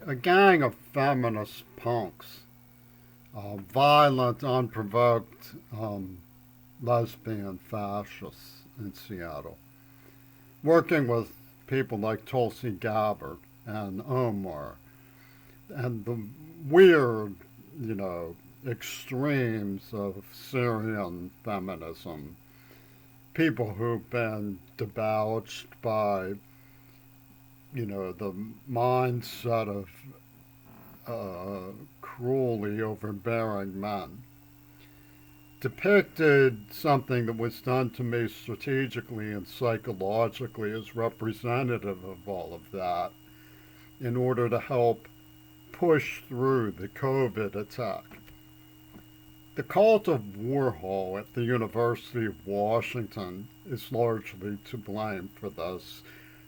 a gang of feminist punks, violent, unprovoked lesbian fascists in Seattle, working with people like Tulsi Gabbard and Omar, and the weird, you know, extremes of Syrian feminism, people who've been debauched by, you know, the mindset of cruelly overbearing men, depicted something that was done to me strategically and psychologically as representative of all of that in order to help push through the COVID attack. The cult of Warhol at the University of Washington is largely to blame for this.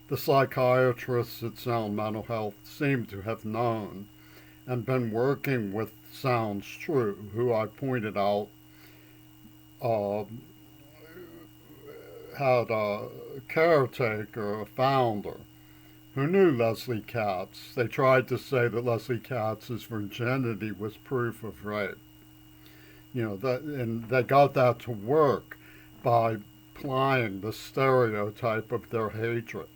The psychiatrists at Sound Mental Health seem to have known and been working with Sounds True, who I pointed out uh, had a caretaker, a founder, who knew Leslie Katz. They tried to say that Leslie Katz's virginity was proof of rape. You know, and they got that to work by applying the stereotype of their hatred.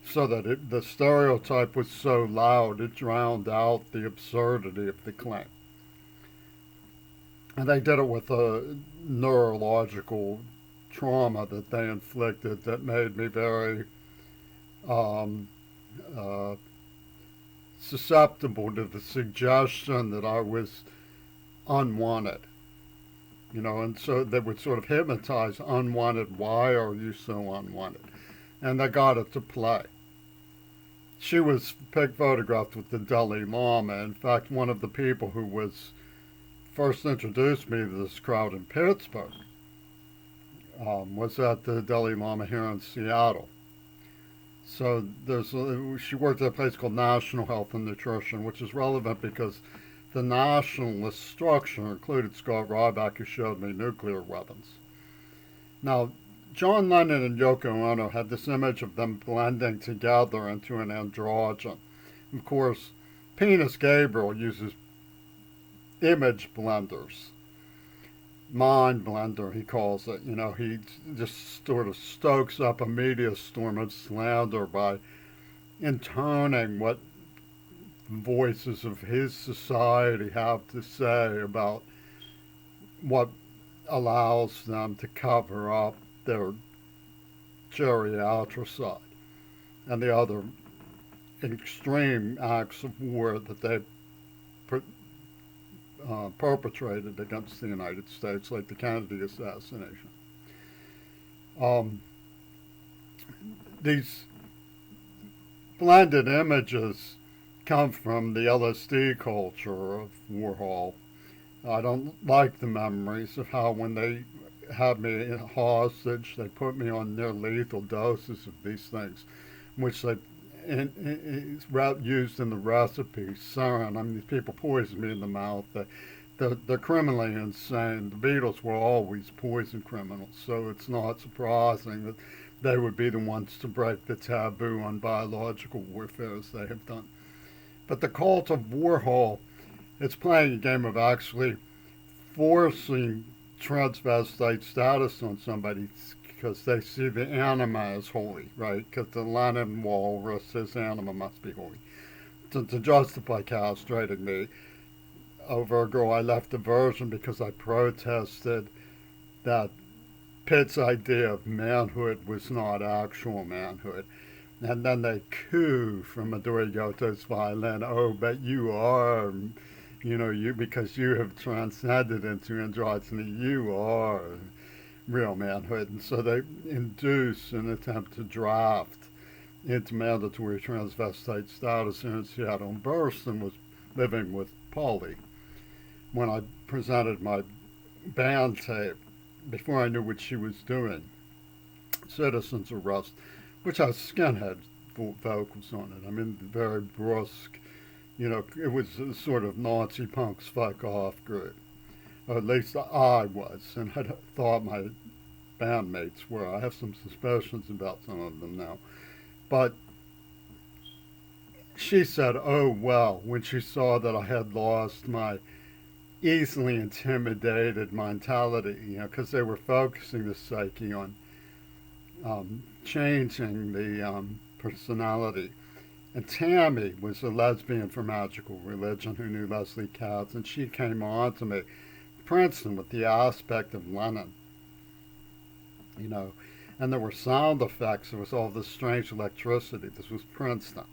So that the stereotype was so loud it drowned out the absurdity of the claim. And they did it with a neurological trauma that they inflicted that made me very um, uh, susceptible to the suggestion that I was unwanted. You know, and so they would sort of hypnotize unwanted. Why are you so unwanted? And they got it to play. She was photographed with the Dalai Lama. In fact, one of the people who was first introduced me to this crowd in Pittsburgh was at the Dalai Lama here in Seattle. So she worked at a place called National Health and Nutrition, which is relevant because the nationalist structure included Scott Ryback, who showed me nuclear weapons. Now, John Lennon and Yoko Ono had this image of them blending together into an androgen. Of course, Penis Gabriel uses image blenders. Mind blender, he calls it. You know, he just sort of stokes up a media storm of slander by intoning what voices of his society have to say about what allows them to cover up their geriatricide and the other extreme acts of war that they perpetrated against the United States, like the Kennedy assassination. Um, these blended images come from the LSD culture of Warhol. I don't like the memories of how when they had me hostage, they put me on near lethal doses of these things, which they used in the recipe. Sarin. I mean, these people poisoned me in the mouth. They're criminally insane. The Beatles were always poison criminals, so it's not surprising that they would be the ones to break the taboo on biological warfare as they have done. But the cult of Warhol is playing a game of actually forcing transvestite status on somebody because they see the anima as holy, right? Because the Lenin walrus says anima must be holy. To justify castrating me over a girl, I left the version because I protested that Pitt's idea of manhood was not actual manhood. And then they coo from Midori Goto's violin, oh, but you are, you know, you because you have transcended into androgyny, you are real manhood. And so they induce an attempt to draft into mandatory transvestite status here in Seattle. And Burston was living with Polly when I presented my band tape before I knew what she was doing. Citizen's Arrest, which has skinhead vocals on it. I mean, very brusque. You know, it was a sort of Nazi punks fuck off group. Or at least I was, and I thought my bandmates were. I have some suspicions about some of them now. But she said, oh, well, when she saw that I had lost my easily intimidated mentality, because they were focusing the psyche on changing the personality. And Tammy was a lesbian for Magical Religion who knew Leslie Katz, and she came on to me, Princeton, with the aspect of Lennon, you know, and there were sound effects. There was all this strange electricity. This was Princeton,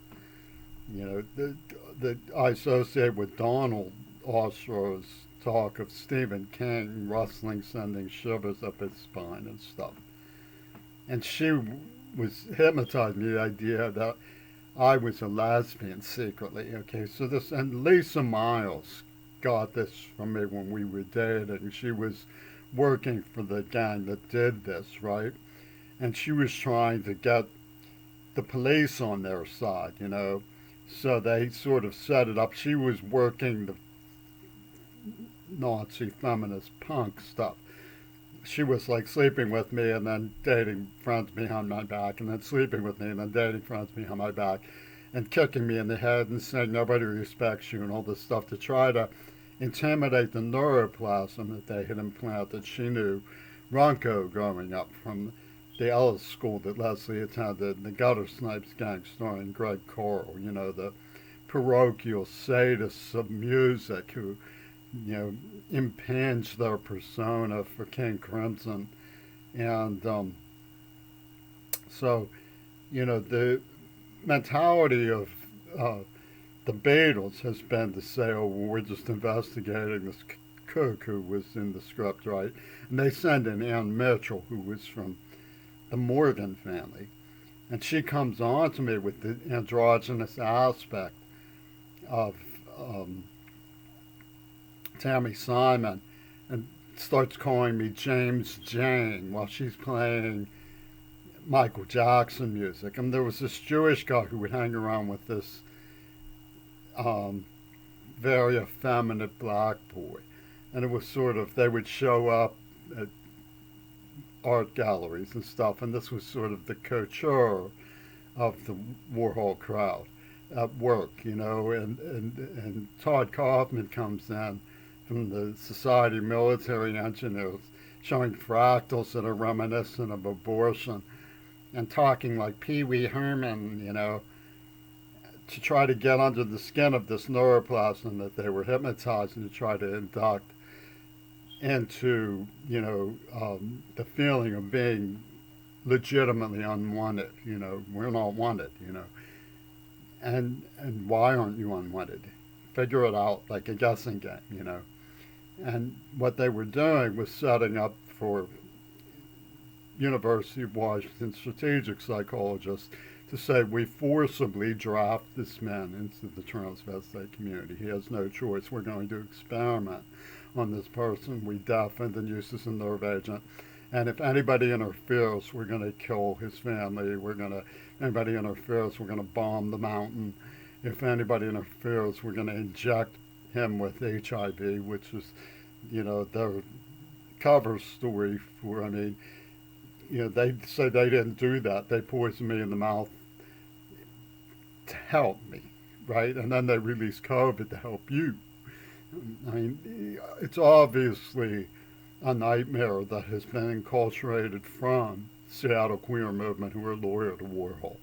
that I associate with Donald Ostrow's talk of Stephen King rustling, sending shivers up his spine and stuff. And she was hypnotizing the idea that I was a lesbian secretly. Okay, so this, and Lisa Miles got this from me when we were dating. She was working for the gang that did this, right? And she was trying to get the police on their side. So they sort of set it up. She was working the Nazi feminist punk stuff. She was like sleeping with me and then dating friends behind my back, and then sleeping with me and then dating friends behind my back, and kicking me in the head and saying nobody respects you and all this stuff to try to intimidate the neuroplasm that they had implanted. She knew Ronco growing up from the Ellis school that Leslie attended, the Gutter Snipes gang starring Greg Coral, the parochial sadists of music who impinge their persona for King Crimson. And so, the mentality of the Beatles has been to say, oh, well, we're just investigating this cook who was in the script, right? And they send in Ann Mitchell, who was from the Morgan family. And she comes on to me with the androgynous aspect of Tammy Simon, and starts calling me James Jane while she's playing Michael Jackson music. And there was this Jewish guy who would hang around with this very effeminate black boy. And it was sort of, they would show up at art galleries and stuff, and this was sort of the couture of the Warhol crowd at work, and Todd Kaufman comes in from the Society of Military Engineers showing fractals that are reminiscent of abortion and talking like Pee Wee Herman, to try to get under the skin of this neuroplasm that they were hypnotizing to try to induct into, the feeling of being legitimately unwanted. We're not wanted, And why aren't you unwanted? Figure it out like a guessing game, And what they were doing was setting up for University of Washington strategic psychologists to say, we forcibly draft this man into the transvestite community. He has no choice. We're going to experiment on this person. We deafen and use as a nerve agent. And if anybody interferes, we're going to kill his family. Anybody interferes, we're going to bomb the mountain. If anybody interferes, we're going to inject him with HIV, which is, their cover story for, they say they didn't do that. They poisoned me in the mouth to help me, right? And then they released COVID to help you. It's obviously a nightmare that has been enculturated from Seattle queer movement, who are loyal to Warhol.